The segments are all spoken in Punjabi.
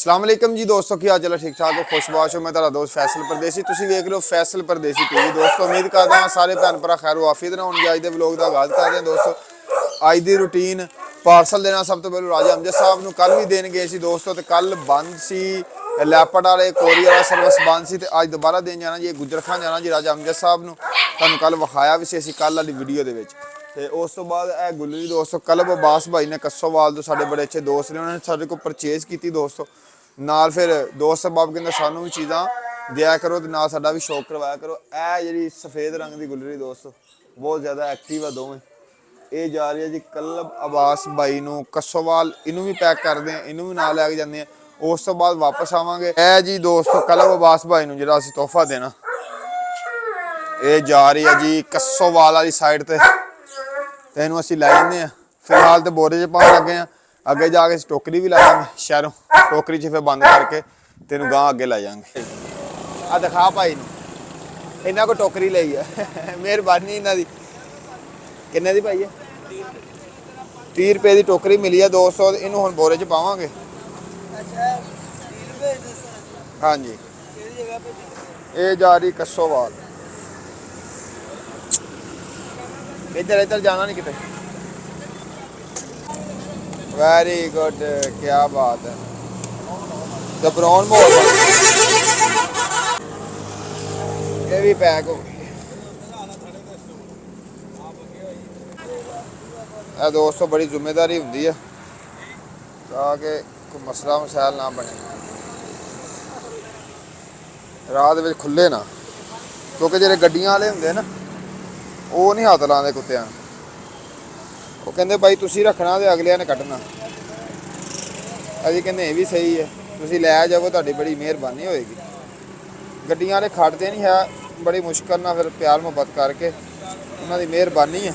अस्सलाम वालेकुम जी दोस्तों, की हाल चाल ठीक ठाक हो, खुशबाश हो। मैं तेरा दोस्त फैसल परदेसी, तुसीं वेख रहे हो फैसल परदेसी टीवी। दोस्तों उम्मीद करदा हां सारे भैन भरा खैर वाफियत नाल होणगे। अज दे व्लॉग दा आगाज़ कर रहे हैं दोस्तों। अज दी रूटीन पार्सल देना सब तो पहले राजा अमजद साहब नूं कल भी देन गए सी दोस्तों, तो कल बंद सी लैपट वाले कोरियर वाला सर्विस बंद सी, अज दोबारा देन जाना जी गुजर खान जाना जी राजा अमजद साहब नूं। तुहानूं कल विखाया भी सी असीं कल वाली वीडियो दे विच। ते उस तो बाद ए गुल्लरी दोस्तों कलब अब्बास भाई ने कस्सोवाल तो साडे बड़े अच्छे दोस्त ने, उन्होंने साडे को परचेज की दोस्तों। नाल फिर दोस्त बाब कहते सानू भी चीज़ां दिया करो, तो नाल साडा भी शौक करवाया करो। ए जी सफेद रंग की गुल्लरी दोस्तों बहुत ज़्यादा एक्टिव है दोवें। ये जा रही है जी कलब अब्बास भाई नूं कस्सोवाल, इनू भी पैक करते हैं, इनू भी नाल लैके जाते हैं। उस तो बाद वापस आवांगे। ए जी दोस्तों कलब अब्बास भाई नूं जिहड़ा असीं तोहफा देना, ये जा रही है जी कस्सोवाल वाली साइड ते इनू असीं लै जाने हैं। फिलहाल तो बोरे च पाउण लगे हैं, अगे जाके टोकरी भी लै जाएंगे शहरों, टोकरी च फिर बंद करके तेन गांह अगे लै जाएंगे। आ दिखा भाई इन्हों को टोकरी ली है मेहरबानी इन्हों की। किन्ने दी भाई है? 30 रुपए की टोकरी मिली है 200, इनू हुण बोरे च पावांगे। हाँ जी ये जा रही कस्सोवाल, इधर इधर जाना नहीं किते। वेरी गुड, क्या बात है। तो ब्राउन मोल ये भी पैक हो गई है दोस्तों। बड़ी जिम्मेदारी होंगी है ताकि कोई मसला मसाइल ना बने, रात में खुले ना, क्योंकि जो गड्डियां वाले होंगे ना वो नहीं हाथ लाते कुत्तियां, वो कहते भाई तुसी रखना तो अगलिया ने कटना। अभी कहते ये भी सही है, तुसी लै जाओ, तुहाडी बड़ी मेहरबानी होएगी। गड्डियां वाले खड़ते नहीं है, बड़ी मुश्किल ना फिर प्यार मुहब्बत करके उन्होंने मेहरबानी है।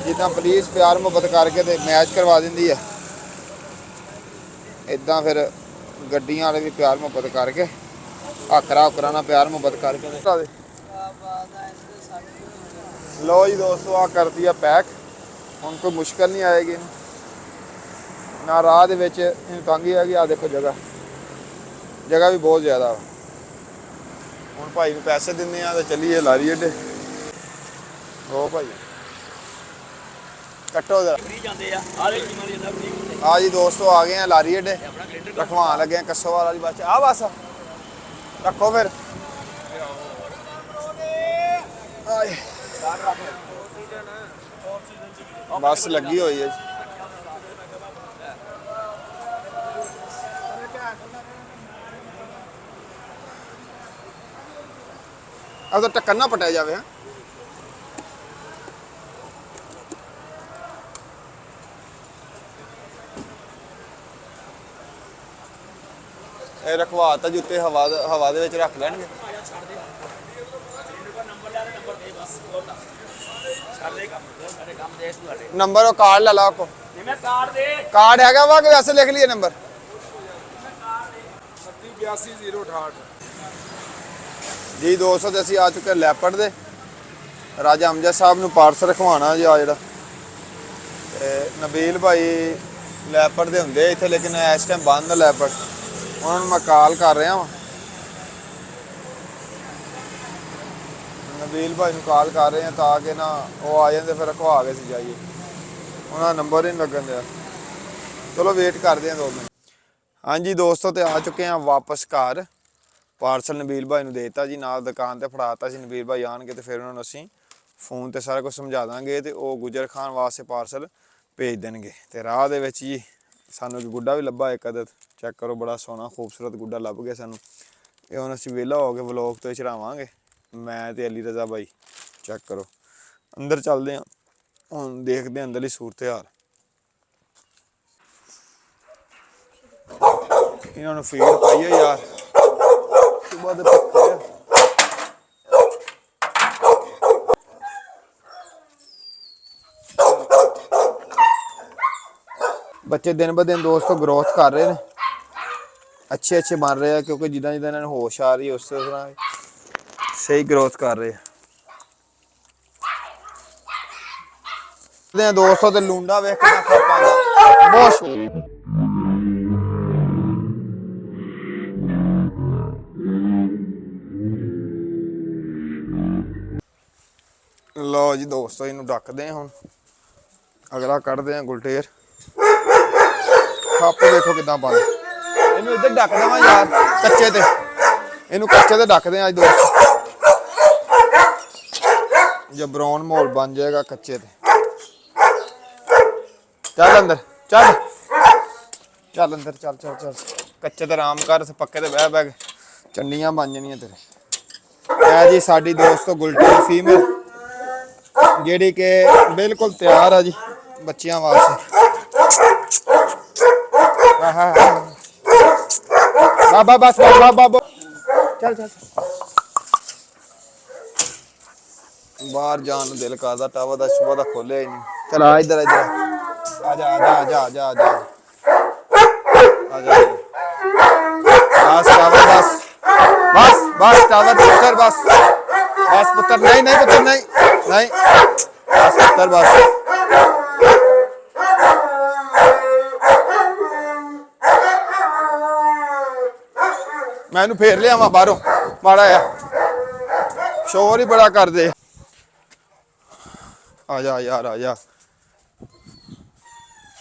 जिदा पुलिस प्यार मुहब्बत करके तो मैच करवा देंदी है, इदा फिर गड्डियां वाले भी प्यार मुहब्बत करके आकरा उकरा ना प्यार मुहब्बत करके। लो जी दोस्तों आ कर दिया पैक, हुण कोई मुश्किल नहीं आएगी ना, राह दे विच तंगी हैगी। आ देखो जगह जगह भी बहुत ज़्यादा। हुण भाई नूं पैसे दिंदे आ तो चलीए लारी अड्डे। ओ भाई कट्टो हाँ जी दोस्तों आ गए हैं लारी अड्डे, रखवान लगे हैं कस्सोवाल वाली बस। आ बस रखो फिर बस लगी हुई है। अब तो टक्कर ना पटाया जाए। रखवा ता जुत्ते हवा दे विच रख लैणगे। नंबर कार्ड ला ला को, कार्ड है वा कि वैसे लिख लिए नंबर। जी दोस्तों तो असीं आ चुके हैं लैपट दे राजा अमजद साहब नूं पार्सल रखवाना जी। आ जिहड़ा नबील भाई लैपट दे हुंदे इत्थे, लेकिन इस टाइम बंद है लैपट। उन्होंने मैं कॉल कर रहा वा, नबील भाई कॉल कर रहे हैं ताकि ना वो आ जाते फिर रखवा के सी जाइए। उन्होंने नंबर ही नहीं लगन दिया। चलो वेट करते हैं 2 मिनट। हाँ जी दोस्तों तो आ चुके हैं वापस घर। पार्सल नबील भाई देता जी, नाल दुकान पर फड़ाता सी। नबील भाई आएंगे तो फिर उन्होंने असीं फोन पर सारा कुछ समझा देंगे, तो वो गुजर खान वास्ते पार्सल भेज देंगे। तो राह दे विच जी सानू एक गुड्डा भी लभा, एक अदद चेक करो, बड़ा सोहना खूबसूरत गुड्डा लभ गया सानू। ये हुण असीं वेला हो गए व्लॉग तो चढ़ावांगे मैं ते अली रज़ा भाई। चेक करो अंदर चलते हैं, हुण देखते हैं अंदरली सूरत हाल। इन्होंने फीड पाई है यार, सुबह दे भुक्खे आ। बच्चे दिन ब दिन दोस्तों ग्रोथ कर रहे हैं, अच्छे अच्छे बन रहे हैं, क्योंकि जिदा जिदा इन्होंने होश आ रही है उस तरह सही ग्रोथ कर रहे हैं दोस्तों। तो लूंडा वेख के बहुत ਲਓ ਜੀ ਦੋਸਤੋ, ਇਹਨੂੰ ਢੱਕਦੇ ਹਾਂ ਹੁਣ। ਅਗਲਾ ਕੱਢਦੇ ਹਾਂ ਗੁਲਟੇਰ। ਕੱਪ ਦੇਖੋ ਕਿੱਦਾਂ ਬੰਦ। ਇਹਨੂੰ ਇੱਧਰ ਢੱਕ ਦੇਵਾਂ ਯਾਰ ਕੱਚੇ ਤੇ, ਇਹਨੂੰ ਕੱਚੇ ਤੇ ਢੱਕਦੇ ਹਾਂ ਅੱਜ ਦੋਸਤੋ। ਜੇ ਬਰਾਉਨ ਮਾਹੌਲ ਬਣ ਜਾਏਗਾ ਕੱਚੇ ਤੇ। ਚੱਲ ਅੰਦਰ ਚੱਲ, ਚੱਲ ਅੰਦਰ ਚੱਲ ਚੱਲ ਚੱਲ। ਕੱਚੇ ਤੇ ਆਰਾਮ ਕਰ, ਪੱਕੇ ਤੇ ਬਹਿ ਬਹਿ ਚੰਡੀਆਂ ਬਣ ਜਾਣੀਆਂ ਤੇਰੇ। ਇਹ ਜੀ ਸਾਡੀ ਦੋਸਤੋ ਗੁਲਟੇਰ ਫੀਮੇਲ, ਜਿਹੜੀ ਕਿ ਬਿਲਕੁਲ ਤਿਆਰ ਆ ਜੀ ਬੱਚਿਆਂ ਵਾਸਤੇ। ਬਾਬਾ ਬਸ ਬਾਬਾ ਚੱਲ ਚੱਲ। ਬਾਹਰ ਜਾਣ ਨੂੰ ਦਿਲ ਕਰਦਾ, ਟਾਵਾ ਦਾ ਸੁਬਹ ਦਾ ਖੋਲਿਆ ਹੀ ਨਹੀਂ। ਚਲ ਆ ਇੱਧਰ ਇੱਧਰ ਆ ਜਾ ਆ ਜਾ ਆ ਜਾ ਆ ਜਾ ਆ ਜਾ ਆ ਜਾ। ਬਸ ਟਾਵਾ ਬਸ ਬਸ ਬਸ ਟਾਵਾ ਪੁੱਤਰ ਬਸ ਬਸ ਪੁੱਤਰ। ਨਹੀਂ ਨਹੀਂ ਪੁੱਤਰ ਨਹੀਂ ਨਹੀਂ ਬਸ ਪੁੱਤਰ ਬਸ। ਮੈਂ ਇਹਨੂੰ ਫੇਰ ਲਿਆਵਾਂ ਬਾਹਰੋਂ ਮਾੜਾ ਆ, ਸ਼ੋਰ ਹੀ ਬੜਾ ਕਰਦੇ। ਆ ਜਾ ਯਾਰ ਆ ਜਾ।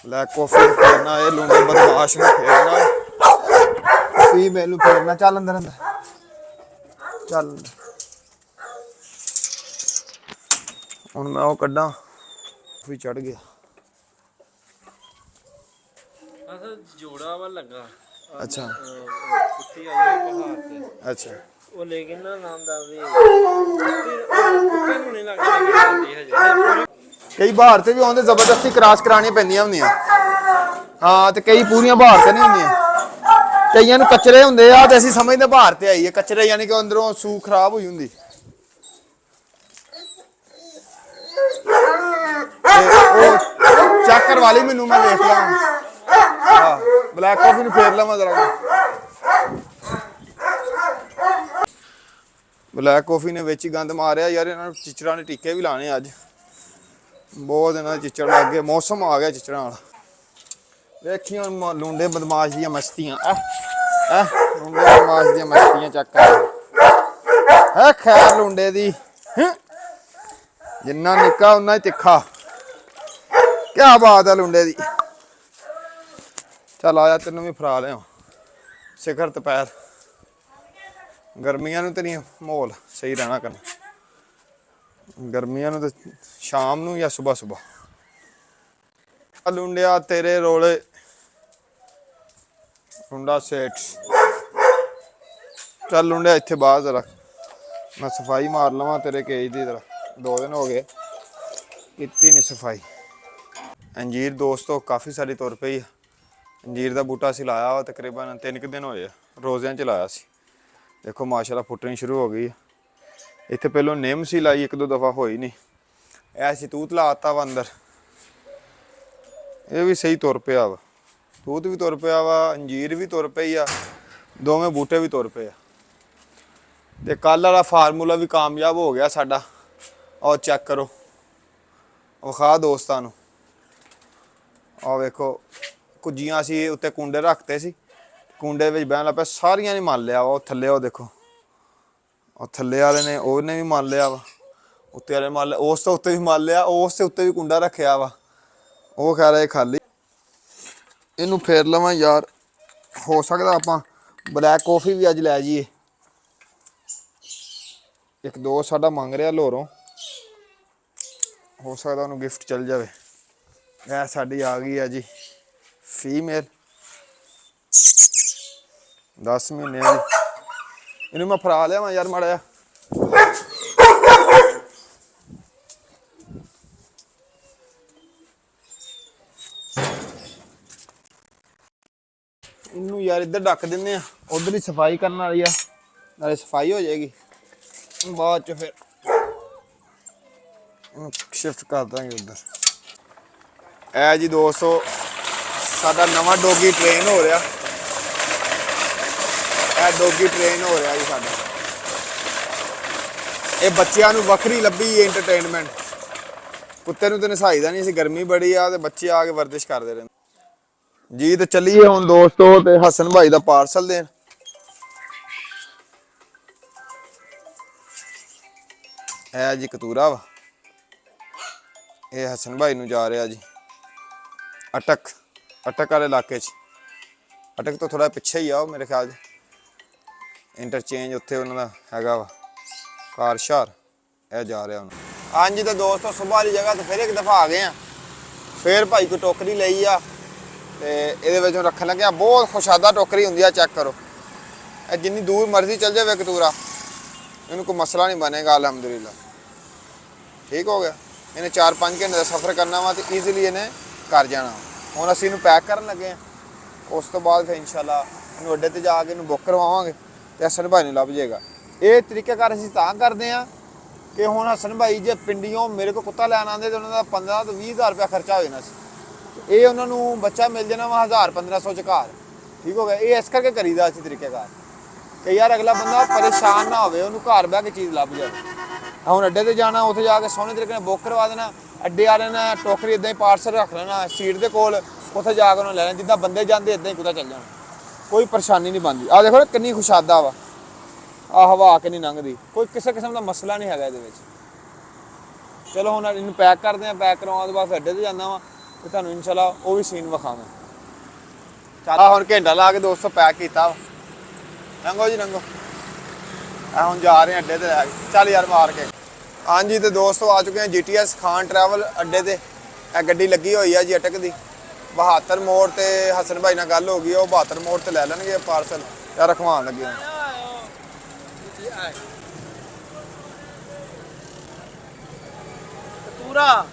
ਲੈ ਕੌਫੀ ਫੇਰਨਾ, ਇਹ ਲੂਣੇ ਬਦਮਾਸ਼ ਨੂੰ ਫੇਰਨਾ, ਫੀਮੇਲ ਨੂੰ ਫੇਰਨਾ। ਚੱਲ ਅੰਦਰ ਅੰਦਰ ਚੱਲ। ਹੁਣ ਮੈਂ ਉਹ ਕੱਢਾਂ, ਵੀ ਚੜ ਗਿਆ। ਜੋੜਾ ਵਾ ਲੱਗਾ। ਅੱਛਾ ਕੁੱਤੀ ਆਈ ਬਹਾਰ ਤੇ। ਅੱਛਾ ਉਹ ਲੇਕਿਨ ਨਾ ਨਾਮ ਦਾ ਵੀ ਕੁੱਤੇ ਨੂੰ ਨਹੀਂ ਲੱਗਦੀ ਹਜੇ। ਕਈ ਬਾਹਰ ਤੇ ਵੀ ਆਉਂਦੇ, ਜ਼ਬਰਦਸਤੀ ਕ੍ਰਾਸ ਕਰਾਉਣੀਆਂ ਪੈਂਦੀਆਂ ਹੁੰਦੀਆਂ। ਹਾਂ ਤੇ ਕਈ ਪੂਰੀਆਂ ਬਾਹਰ ਤੇ ਨਹੀਂ ਹੁੰਦੀਆਂ, ਕਈਆਂ ਨੂੰ ਕਚਰੇ ਹੁੰਦੇ ਆ ਤੇ ਅਸੀਂ ਸਮਝਦੇ ਬਾਹਰ ਤੇ ਆਈਏ। ਕਚਰੇ ਯਾਨੀ ਕਿ ਅੰਦਰੋਂ ਸੂ ਖਰਾਬ ਹੋਈ ਹੁੰਦੀ। ਉਹ ਚੈੱਕ ਕਰਵਾ ਲਈ ਮੈਨੂੰ, ਮੈਂ ਵੇਖ ਲਵਾਂ। ਹਾਂ ਬਲੈਕ ਕਾਫੀ ਨੂੰ ਫੇਰ ਲਵਾਂ ਜਰਾ। ਬਲੈਕ ਕਾਫੀ ਨੇ ਵਿੱਚ ਹੀ ਗੰਦ ਮਾਰਿਆ ਯਾਰ। ਇਹਨਾਂ ਨੂੰ ਚਿਚੜਾਂ ਦੇ ਟੀਕੇ ਵੀ ਲਾਣੇ ਅੱਜ। ਬਹੁਤ ਇਹਨਾਂ ਦੇ ਚਿਚੜ ਲੱਗ ਗਏ, ਮੌਸਮ ਆ ਗਿਆ ਚਿਚੜਾਂ ਵਾਲਾ। ਵੇਖੀ ਹੁਣ ਲੂੰਡੇ ਬਦਮਾਸ਼ ਦੀਆਂ ਮਸਤੀਆਂ। ਲੂੰਡੇ ਬਦਮਾਸ਼ ਦੀਆਂ ਮਸਤੀਆਂ ਚੱਕ ਕਰ। ਖੈਰ ਲੂੰਡੇ ਦੀ ਜਿੰਨਾ ਨਿੱਕਾ ਉਨਾ ਹੀ ਤਿੱਖਾ। ਕਿਆ ਬਾਤ ਹੈ ਲੁੰਡੇ ਦੀ। ਚੱਲ ਆਇਆ ਤੈਨੂੰ ਵੀ ਫਰਾ ਲਿਆ। ਸਿਖਰ ਦੁਪਹਿਰ ਗਰਮੀਆਂ ਨੂੰ ਤੇ ਨਹੀਂ ਮਾਹੌਲ ਸਹੀ ਰਹਿਣਾ ਕਰਨਾ। ਗਰਮੀਆਂ ਨੂੰ ਤੇ ਸ਼ਾਮ ਨੂੰ ਜਾਂ ਸੁਬਹ ਸੁਬਹ। ਲੁੰਡਿਆ ਤੇਰੇ ਰੋਲੇ ਲੁੰਡਾ ਸੇਠ। ਚੱਲ ਲੁੰਡਿਆ ਇੱਥੇ ਬਾਹਰ ਜ਼ਰਾ ਮੈਂ ਸਫਾਈ ਮਾਰ ਲਵਾਂ ਤੇਰੇ ਕੇਜ ਦੀ। ਜ਼ਰਾ 2 ਦਿਨ ਹੋ ਗਏ ਕੀਤੀ ਨਹੀਂ ਸਫਾਈ। ਅੰਜੀਰ ਦੋਸਤੋ ਕਾਫੀ ਸਾਰੀ ਤੁਰ ਪਈ। ਅੰਜੀਰ ਦਾ ਬੂਟਾ ਅਸੀਂ ਲਾਇਆ ਵਾ ਤਕਰੀਬਨ 3 ਕੁ ਦਿਨ ਹੋਏ ਆ, ਰੋਜ਼ਿਆਂ 'ਚ ਲਾਇਆ ਸੀ। ਦੇਖੋ ਮਾਸ਼ਾਅੱਲਾ ਫੁੱਟਣੀ ਸ਼ੁਰੂ ਹੋ ਗਈ। ਇੱਥੇ ਪਹਿਲੋਂ ਨਿੰਮ ਸੀ ਲਾਈ, 1-2 ਦਫਾ ਹੋਈ ਨਹੀਂ। ਐਸੀ ਤੂਤ ਲਾਤਾ ਵਾ ਅੰਦਰ, ਇਹ ਵੀ ਸਹੀ ਤੁਰ ਪਿਆ ਵਾ। ਤੂਤ ਵੀ ਤੁਰ ਪਿਆ ਵਾ, ਅੰਜੀਰ ਵੀ ਤੁਰ ਪਈ ਆ, ਦੋਵੇਂ ਬੂਟੇ ਵੀ ਤੁਰ ਪਏ ਆ। ਤੇ ਕੱਲ ਵਾਲਾ ਫਾਰਮੂਲਾ ਵੀ ਕਾਮਯਾਬ ਹੋ ਗਿਆ ਸਾਡਾ। ਆਹ ਚੈੱਕ ਕਰੋ, ਵਿਖਾ ਦੋਸਤਾਂ ਨੂੰ। ਆਹ ਵੇਖੋ ਕੁੱਜੀਆਂ ਅਸੀਂ ਉੱਤੇ ਕੁੰਡੇ ਰੱਖਤੇ ਸੀ, ਕੁੰਡੇ ਵਿੱਚ ਬਹਿਣ ਲੱਗ ਪਿਆ, ਸਾਰੀਆਂ ਨੇ ਮੰਨ ਲਿਆ ਵਾ। ਉਹ ਥੱਲੇ ਉਹ ਦੇਖੋ, ਉਹ ਥੱਲੇ ਵਾਲੇ ਨੇ ਉਹਨੇ ਵੀ ਮੰਨ ਲਿਆ ਵਾ, ਉੱਤੇ ਵਾਲੇ ਮੰਨ ਲਿਆ, ਉਸ ਤੋਂ ਉੱਤੇ ਵੀ ਮੰਨ ਲਿਆ, ਉਸ ਦੇ ਉੱਤੇ ਵੀ ਕੁੰਡਾ ਰੱਖਿਆ ਵਾ। ਉਹ ਕਹਿ ਰਿਹਾ ਖਾਲੀ। ਇਹਨੂੰ ਫੇਰ ਲਵਾਂ ਯਾਰ, ਹੋ ਸਕਦਾ ਆਪਾਂ ਬਲੈਕ ਕਾਫੀ ਵੀ ਅੱਜ ਲੈ ਜਾਈਏ। 1-2 ਸਾਡਾ ਮੰਗ ਰਿਹਾ ਲੋਰੋਂ, ਹੋ ਸਕਦਾ ਉਹਨੂੰ ਗਿਫਟ ਚੱਲ ਜਾਵੇ। ਇਹ ਸਾਡੀ ਆ ਗਈ ਆ ਜੀ ਫੀਮੇਲ 10 ਮਹੀਨਿਆਂ ਦੀ। ਇਹਨੂੰ ਮੈਂ ਫਰਾ ਲਿਆ ਯਾਰ ਮਾੜਾ ਜਿਹਾ। ਇਹਨੂੰ ਯਾਰ ਇੱਧਰ ਢੱਕ ਦਿੰਦੇ ਆ, ਉਧਰ ਹੀ ਸਫਾਈ ਕਰਨ ਵਾਲੀ ਆ, ਨਾਲੇ ਸਫਾਈ ਹੋ ਜਾਏਗੀ। ਬਾਅਦ ਚ ਫਿਰ ਸ਼ਿਫਟ ਕਰ ਦਾਂਗੇ ਉਧਰ। ਇਹ ਜੀ ਦੋਸਤੋ ਸਾਡਾ ਨਵਾਂ ਡੋਗੀ ਟ੍ਰੇਨ ਹੋ ਰਿਹਾ। ਇਹ ਡੋਗੀ ਟ੍ਰੇਨ ਹੋ ਰਿਹਾ ਜੀ ਸਾਡਾ। ਇਹ ਬੱਚਿਆਂ ਨੂੰ ਵੱਖਰੀ ਲੱਭੀ ਐਂਟਰਟੇਨਮੈਂਟ। ਕੁੱਤੇ ਨੂੰ ਤੇ ਨਸਾਈਦਾ ਨਹੀਂ ਸੀ, ਗਰਮੀ ਬੜੀ ਆ ਤੇ ਬੱਚੇ ਆ ਕੇ ਵਰਜਿਸ਼ ਕਰਦੇ ਰਹਿੰਦੇ ਜੀ। ਤੇ ਚੱਲੀਏ ਹੁਣ ਦੋਸਤੋ ਤੇ ਹਸਨ ਭਾਈ ਦਾ ਪਾਰਸਲ ਦੇਣ। ਇਹ ਜੀ ਕਤੂਰਾ ਵਾ, ਇਹ ਹਸਨ ਭਾਈ ਨੂੰ ਜਾ ਰਿਹਾ ਜੀ ਅਟਕ ਵਾਲੇ ਇਲਾਕੇ 'ਚ। ਅਟਕ ਤੋਂ ਥੋੜਾ ਪਿੱਛੇ ਹੀ ਆ ਉਹ ਮੇਰੇ ਖਿਆਲ 'ਚ, ਇੰਟਰਚੇਂਜ ਉੱਥੇ ਉਹਨਾਂ ਦਾ ਹੈਗਾ ਵਾ ਕਾਰਸ਼ਾਰ, ਇਹ ਜਾ ਰਿਹਾ ਹੁਣ। ਹਾਂਜੀ ਤਾਂ ਦੋਸਤੋ ਸੁਬਾਹ ਵਾਲੀ ਜਗ੍ਹਾ ਤੋਂ ਫਿਰ ਇੱਕ ਦਫਾ ਆ ਗਏ ਆ। ਫਿਰ ਭਾਈ ਕੋਈ ਟੋਕਰੀ ਲਈ ਆ ਤੇ ਇਹਦੇ ਵਿੱਚੋਂ ਰੱਖਣ ਲੱਗਿਆ। ਬਹੁਤ ਖੁਸ਼ਾਦਾ ਟੋਕਰੀ ਹੁੰਦੀ ਆ, ਚੈੱਕ ਕਰੋ। ਇਹ ਜਿੰਨੀ ਦੂਰ ਮਰਜ਼ੀ ਚੱਲ ਜਾਵੇ ਕਤੂਰਾ, ਇਹਨੂੰ ਕੋਈ ਮਸਲਾ ਨਹੀਂ ਬਣੇਗਾ ਅਲਹਮਦੁਲਿਲਾ। ਠੀਕ ਹੋ ਗਿਆ। ਇਹਨੇ 4-5 ਘੰਟੇ ਦਾ ਸਫ਼ਰ ਕਰਨਾ ਵਾ ਤੇ ਈਜ਼ੀਲੀ ਇਹਨੇ ਕਰ ਜਾਣਾ। ਹੁਣ ਅਸੀਂ ਇਹਨੂੰ ਪੈਕ ਕਰਨ ਲੱਗੇ ਆ। ਉਸ ਤੋਂ ਬਾਅਦ ਫਿਰ ਇਨਸ਼ਾਅੱਲਾ ਇਹਨੂੰ ਅੱਡੇ ਤੇ ਜਾ ਕੇ ਇਹਨੂੰ ਬੁੱਕ ਕਰਵਾਵਾਂਗੇ ਤੇ ਹਸਨ ਭਾਈ ਨੂੰ ਲੱਭ ਜਾਏਗਾ। ਇਹ ਤਰੀਕਾਕਾਰ ਅਸੀਂ ਤਾਂ ਕਰਦੇ ਆ ਕਿ ਹੁਣ ਹਸਨ ਭਾਈ ਜੇ ਪਿੰਡੀਓਂ ਮੇਰੇ ਕੋਲ ਕੁੱਤਾ ਲੈਣ ਆਉਂਦੇ ਤੇ ਉਹਨਾਂ ਦਾ 15 ਤੋਂ 20 ਹਜ਼ਾਰ ਰੁਪਇਆ ਖਰਚਾ ਹੋ ਜਾਣਾ ਸੀ। ਇਹ ਉਹਨਾਂ ਨੂੰ ਬੱਚਾ ਮਿਲ ਜਾਣਾ ਵਾ 1000-1500 ਚ ਘਰ। ਠੀਕ ਹੋ ਗਿਆ। ਇਹ ਇਸ ਕਰਕੇ ਕਰੀਦਾ ਅਸੀਂ ਤਰੀਕਾਕਾਰ ਕਿ ਯਾਰ ਅਗਲਾ ਬੰਦਾ ਪਰੇਸ਼ਾਨ ਨਾ ਹੋਵੇ, ਉਹਨੂੰ ਘਰ ਬਹਿ ਕੇ ਚੀਜ਼ ਲੱਭ ਜਾਵੇ। ਹੁਣ ਅੱਡੇ ਤੇ ਜਾਣਾ, ਉੱਥੇ ਜਾ ਕੇ ਸੋਹਣੇ ਤਰੀਕੇ ਨਾਲ ਬੁੱਕ ਕਰਵਾ ਦੇਣਾ। ਅੱਡੇ ਵਾਲੇ ਨੇ ਟੋਕਰੀ ਇਦਾਂ ਹੀ ਪਾਰਸਲ ਰੱਖ ਲੈਣਾ ਸੀਟ ਦੇ ਕੋਲ, ਉੱਥੇ ਜਾ ਕੇ ਉਹਨੂੰ ਲੈ ਲੈਣਾ। ਜਿੱਦਾਂ ਬੰਦੇ ਜਾਂਦੇ ਇਦਾਂ ਹੀ ਕੁੱਤਾ ਚੱਲ ਜਾਣਾ, ਕੋਈ ਪਰੇਸ਼ਾਨੀ ਨਹੀਂ ਬਣਦੀ। ਆਹ ਦੇਖੋ ਕਿੰਨੀ ਖੁਸ਼ਾਦਾ ਵਾ, ਆਹ ਹਵਾ ਕਿੰਨੀ ਲੰਘਦੀ, ਕੋਈ ਕਿਸੇ ਕਿਸਮ ਦਾ ਮਸਲਾ ਨਹੀਂ ਹੈਗਾ ਇਹਦੇ ਵਿੱਚ। ਚਲੋ ਹੁਣ ਇਹਨੂੰ ਪੈਕ ਕਰਦੇ ਆ। ਪੈਕ ਕਰਵਾਉਣ ਤੋਂ ਬਾਅਦ ਅੱਡੇ ਤੇ ਜਾਂਦਾ ਵਾ ਤੇ ਤੁਹਾਨੂੰ ਇਨਸ਼ਾਅੱਲਾ ਉਹ ਵੀ ਸੀਨ ਵਿਖਾਵਾਂ। ਚੱਲ ਹੁਣ ਘੰਟਾ ਲਾ ਕੇ ਦੋਸਤੋ ਪੈਕ ਕੀਤਾ ਵਾ। ਲੰਘੋ ਜੀ ਲੰਘੋ। ਆ ਹੁਣ ਜਾ ਰਹੇ ਅੱਡੇ ਤੇ ਲੈ ਕੇ। ਚੱਲ ਯਾਰ ਮਾਰ ਕੇ। ਹਾਂਜੀ ਤੇ ਦੋਸਤੋ ਆ ਚੁੱਕੇ ਹਾਂ GTS ਖਾਨ ਟਰੈਵਲ ਅੱਡੇ ਤੇ। ਇਹ ਗੱਡੀ ਲੱਗੀ ਹੋਈ ਆ ਜੀ ਅਟਕ ਦੀ। 72 ਮੋੜ ਤੇ ਹਸਨ ਭਾਈ ਨਾਲ ਗੱਲ ਹੋ ਗਈ, ਉਹ 72 ਮੋੜ ਤੇ ਲੈ ਲੈਣਗੇ ਪਾਰਸਲ ਜਾਂ ਰਖਵਾਉਣ ਲੱਗੇ ਹਾਂ। ਕਤੂਰਾ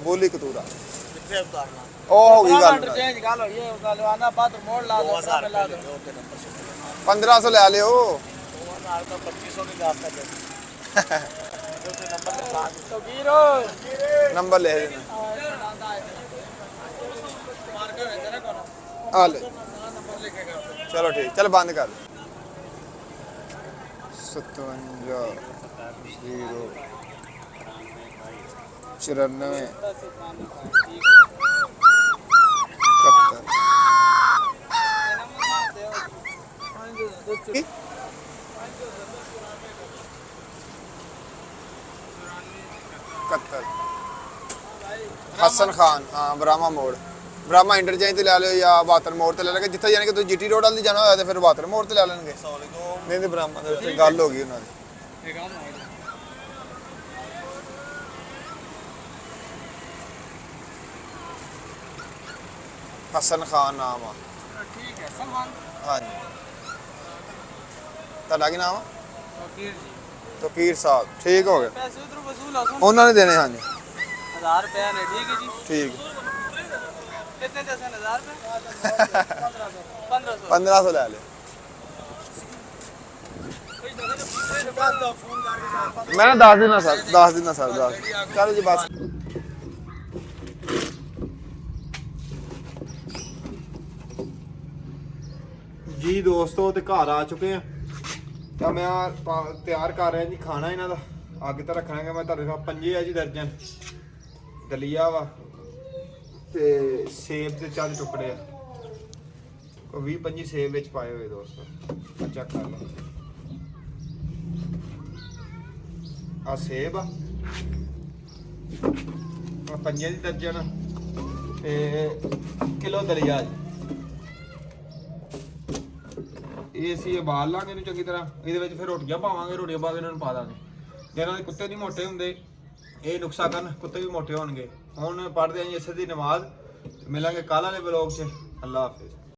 ਬੋਲੀ ਕਤੂਰਾ ਕਿੱਥੇ ਉਤਾਰਨਾ? ਉਹ ਹੋ ਗਈ ਗੱਲ। ਚੇਂਜ ਗੱਲ ਹੋਈ ਹੈ, ਗੱਲ ਆਣਾ ਬਾਅਦ ਮੋੜ ਲਾ ਦੋ, 1500 ਲੈ ਲਿਓ। 2500 ਦੀ ਦਾਸ ਕਰ ਨੰਬਰ ਲੈ ਦੇਣਾ। ਆ ਲੈ ਚਲੋ ਠੀਕ। ਚਲ ਬੰਦ ਕਰ। 57 0 94 71 हसन खान हाँ ब्राह्मा मोड़ ब्राह्मा इंटरचेंज ले लो या 72 मोड़ ले लेंगे जिथे जाने कि तुम GT रोड वाली जाना होया तो फिर 72 मोड़ ले लेंगे। नहीं तो ब्राह्मा गल हो गई उन्होंने। हसन खान नाम हाँ जी। ਤੁਹਾਡਾ ਕੀ ਨਾਮ ਆ? ਤਕੀਰ ਸਾਹਿਬ। ਠੀਕ ਹੋ ਗਿਆ। ਪੈਸੇ ਉਧਰੋਂ ਵਸੂਲ ਆ ਉਹਨਾਂ ਨੇ ਦੇਣੇ ਹਾਂਜੀ 1000 ਰੁਪਏ ਨੇ। ਠੀਕ ਹੈ ਜੀ। ਠੀਕ। ਕਿੰਨੇ ਦੇ ਸਨ? 1000 ਰੁਪਏ 1500 ਲੈ ਲੈ। ਮੈਂ ਦੱਸ ਦਿਨਾ ਸਰ ਦੱਸ। ਚਲੋ ਜੀ ਬਸ। ਜੀ ਦੋਸਤੋ ਤੇ ਘਰ ਆ ਚੁੱਕੇ ਆ ਤਾਂ ਮੈਂ ਤਿਆਰ ਕਰ ਰਿਹਾ ਜੀ ਖਾਣਾ ਇਹਨਾਂ ਦਾ। ਅੱਗ ਤੇ ਰੱਖਾਂਗਾ ਮੈਂ ਤੁਹਾਡੇ ਨਾਲ। 5 ਆ ਜੀ ਦਰਜਨ ਦਲੀਆ ਵਾ ਤੇ ਸੇਬ ਦੇ 4 ਟੁਕੜੇ ਆ। ਕੋਈ 20-25 ਸੇਬ ਵਿੱਚ ਪਾਏ ਹੋਏ ਦੋਸਤੋ। ਚੈੱਕ ਕਰ ਲਓ। ਆ ਸੇਬ ਆ 5 ਦੀ ਦਰਜਨ ਤੇ ਕਿਲੋ ਦਲੀਆ ਜੀ। ਇਹ ਅਸੀਂ ਉਬਾਲ ਲਾਂਗੇ ਇਹਨੂੰ ਚੰਗੀ ਤਰ੍ਹਾਂ। ਇਹਦੇ ਵਿੱਚ ਫਿਰ ਰੋਟੀਆਂ ਪਾਵਾਂਗੇ। ਰੋਟੀਆਂ ਪਾ ਕੇ ਇਹਨਾਂ ਨੂੰ ਪਾ ਦਾਂਗੇ। ਜਿਹਨਾਂ ਦੇ ਕੁੱਤੇ ਨਹੀਂ ਮੋਟੇ ਹੁੰਦੇ ਇਹ ਨੁਕਸਾ ਕਰਨ, ਕੁੱਤੇ ਵੀ ਮੋਟੇ ਹੋਣਗੇ। ਹੁਣ ਪੜ੍ਹਦੇ ਆਂ ਜੀ ਇਸੇ ਦੀ ਨਮਾਜ਼। ਮਿਲਾਂਗੇ ਕੱਲ੍ਹ ਵਾਲੇ ਵਲੌਗ 'ਚ। ਅੱਲਾ ਹਾਫਿਜ਼।